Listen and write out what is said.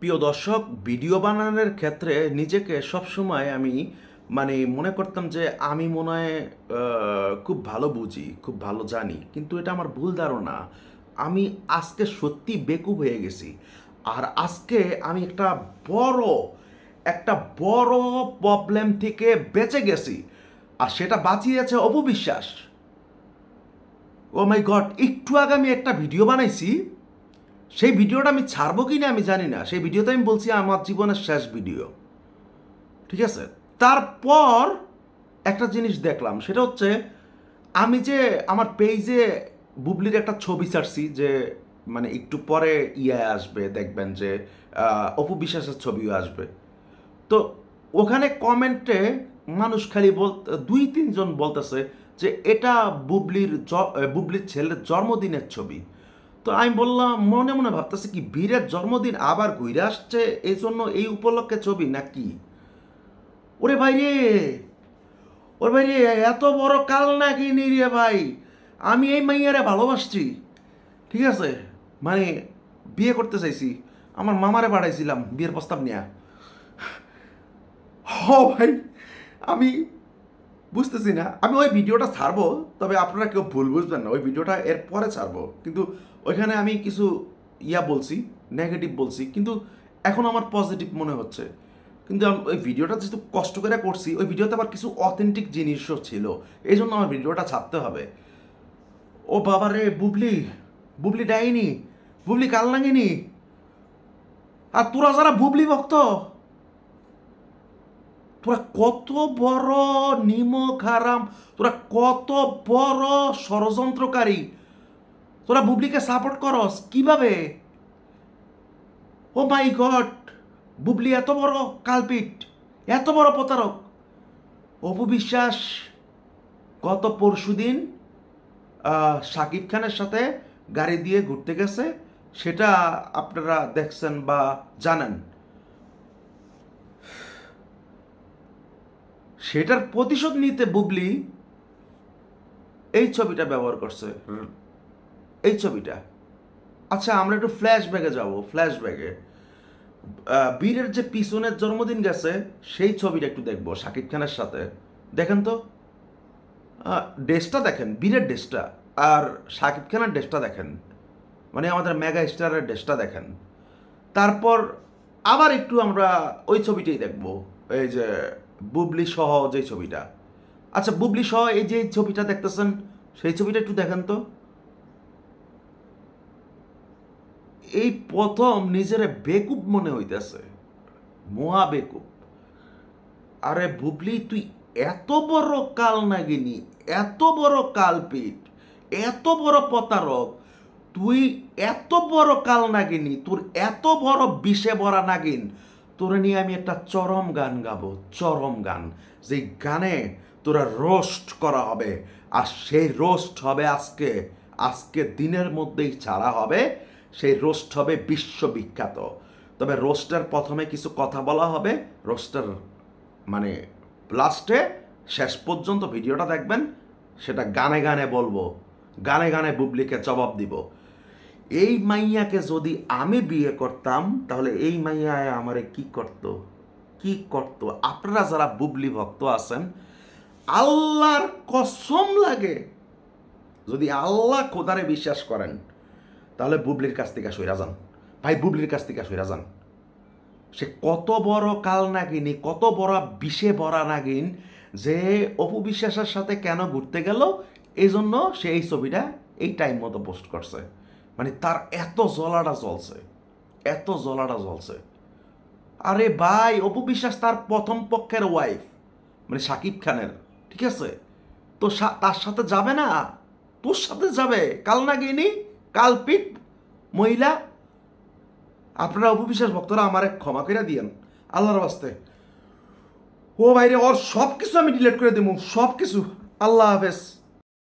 প্রিয় দর্শক, ভিডিও বানানোর ক্ষেত্রে নিজেকে সবসময় আমি মনে করতাম যে আমি মনে হয় খুব ভালো বুঝি, খুব ভালো জানি, কিন্তু এটা আমার ভুল ধারণা। আমি আজকে সত্যি বেকুব হয়ে গেছি। আর আজকে আমি বড় একটা বড় প্রবলেম থেকে বেঁচে গেছি। আর সেটা বাঁচিয়েছে অপবিশ্বাস। ও মাই গড, একটু আগে আমি একটা ভিডিও বানাইছি। সেই ভিডিওটা আমি ছাড়বো কি না আমি জানি না। সেই ভিডিওতে আমি বলছি আমার জীবনের শেষ ভিডিও, ঠিক আছে? তারপর একটা জিনিস দেখলাম, সেটা হচ্ছে আমি যে আমার পেজে বুবলির একটা ছবি ছাড়ছি, যে একটু পরে আসবে, দেখবেন যে অপু বিশ্বাসের ছবিও আসবে। তো ওখানে কমেন্টে মানুষ খালি দুই তিনজন বলতেছে যে এটা বুবলির ছেলের জন্মদিনের ছবি। তো আমি বললাম, মনে মনে ভাবতেছি কি বীরের জন্মদিন আবার ঘুরে আসছে, এই জন্য এই উপলক্ষে ছবি নাকি? ওরে ভাই রে, ওরে ভাই রে, এত বড় কাল নাকি নি রে ভাই। আমি এই মাইয়ারে ভালোবাসছি, ঠিক আছে? মানে বিয়ে করতে চাইছি, আমার মামারে পাঠাইছিলাম বিয়ের প্রস্তাব নিয়ে। ভাই, আমি বুঝতেছি না। আমি ওই ভিডিওটা ছাড়বো, তবে আপনারা কেউ ভুল বুঝবেন না, ওই ভিডিওটা এর পরে ছাড়বো। কিন্তু ওইখানে আমি কিছু বলছি, নেগেটিভ বলছি, কিন্তু এখন আমার পজিটিভ মনে হচ্ছে। কিন্তু ওই ভিডিওটা যেহেতু কষ্ট করে করছি, ওই ভিডিওতে আবার কিছু অথেন্টিক জিনিসও ছিল, এই জন্য আমার ভিডিওটা ছাড়তে হবে। ও বাবা রে, বুবলি, বুবলি ডাইনি, বুবলি কাল নাগিনি। আর তোরা যারা বুবলি ভক্ত, তোরা কত বড় নিমক হারাম, তোরা কত বড় ষড়যন্ত্রকারী। তোরা বুবলিকে সাপোর্ট করস কিভাবে? ও মাই গড, বুবলি এত বড় কালপিট, এত বড় প্রতারক। অপু বিশ্বাস গত পরশুদিন শাকিব খানের সাথে গাড়ি দিয়ে ঘুরতে গেছে, সেটা আপনারা দেখছেন বা জানেন। সেটার প্রতিশোধ নিতে বুবলি এই ছবিটা ব্যবহার করছে, এই ছবিটা। আচ্ছা, আমরা একটু ফ্ল্যাশব্যাকে যাব। ফ্ল্যাশব্যাকে বীরের যে পিছনের জন্মদিন গেছে, সেই ছবিটা একটু দেখবো শাকিব খানের সাথে। দেখেন তো, ড্রেসটা দেখেন, বীরের ড্রেসটা, আর শাকিব খানের ড্রেসটা দেখেন, আমাদের মেগা স্টারের ড্রেসটা দেখেন। তারপর আবার একটু আমরা ওই ছবিটাই দেখব, এই যে বুবলি সহ যে ছবিটা। আচ্ছা, বুবলি সহ এই যে ছবিটা দেখতেছেন, সেই ছবিটা একটু দেখেন তো। এই প্রথম নিজের বেকুব মনে হইতেছে, মহা বেকুব। আরে বুবলি, তুই এত বড় কাল নাগিনী, এত বড় কালপিট, এত বড় প্রতারক, তুই এত বড় কাল নাগিনী, তোর এত বড় বিষে ভরা নাগিন, তোরে নিয়ে আমি একটা চরম গান গাবো, চরম গান। যে গানে তোরা রোস্ট করা হবে, আর সেই রোস্ট হবে আজকে, আজকে দিনের মধ্যেই ছাড়া হবে। সেই রোস্ট হবে বিশ্ববিখ্যাত। তবে রোস্টের প্রথমে কিছু কথা বলা হবে, রোস্টের মানে লাস্টে, শেষ পর্যন্ত ভিডিওটা দেখবেন, সেটা গানে গানে বলবো, গানে গানে বুবলিকে জবাব দিব। এই মাইয়াকে যদি আমি বিয়ে করতাম, তাহলে এই মাইয়ায় আমারে কি করত, কি করত? আপনারা যারা বুবলি ভক্ত আছেন, আল্লাহর কসম লাগে, যদি আল্লাহ খোদারে বিশ্বাস করেন, তাহলে বুবলির কাছ থেকে সইরা যান ভাই, বুবলির কাছ থেকে সইরা যান। সে কত বড় কাল নাগিনী, কত বড় বিষে ভরা নাগিন, যে অপু বিশ্বাসের সাথে কেন ঘুরতে গেল, এই জন্য সে এই ছবিটা এই টাইম মতো পোস্ট করছে। তার এত জ্বলাটা জ্বলছে, এত জ্বলাটা জ্বলছে। আরে ভাই, অপু বিশ্বাস তার প্রথম পক্ষের ওয়াইফ, শাকিব খানের, ঠিক আছে? তো তার সাথে যাবে না? তোর সাথে যাবে কাল নাগিনী, কালপিট মহিলা। আপনারা অপু বিশ্বাস ভক্তরা আমারে ক্ষমা করে দিয়েন আল্লাহর বাস্তে। ও ভাইরে, ওর সব কিছু আমি ডিলিট করে দেবো, সব কিছু। আল্লাহ হাফেজ।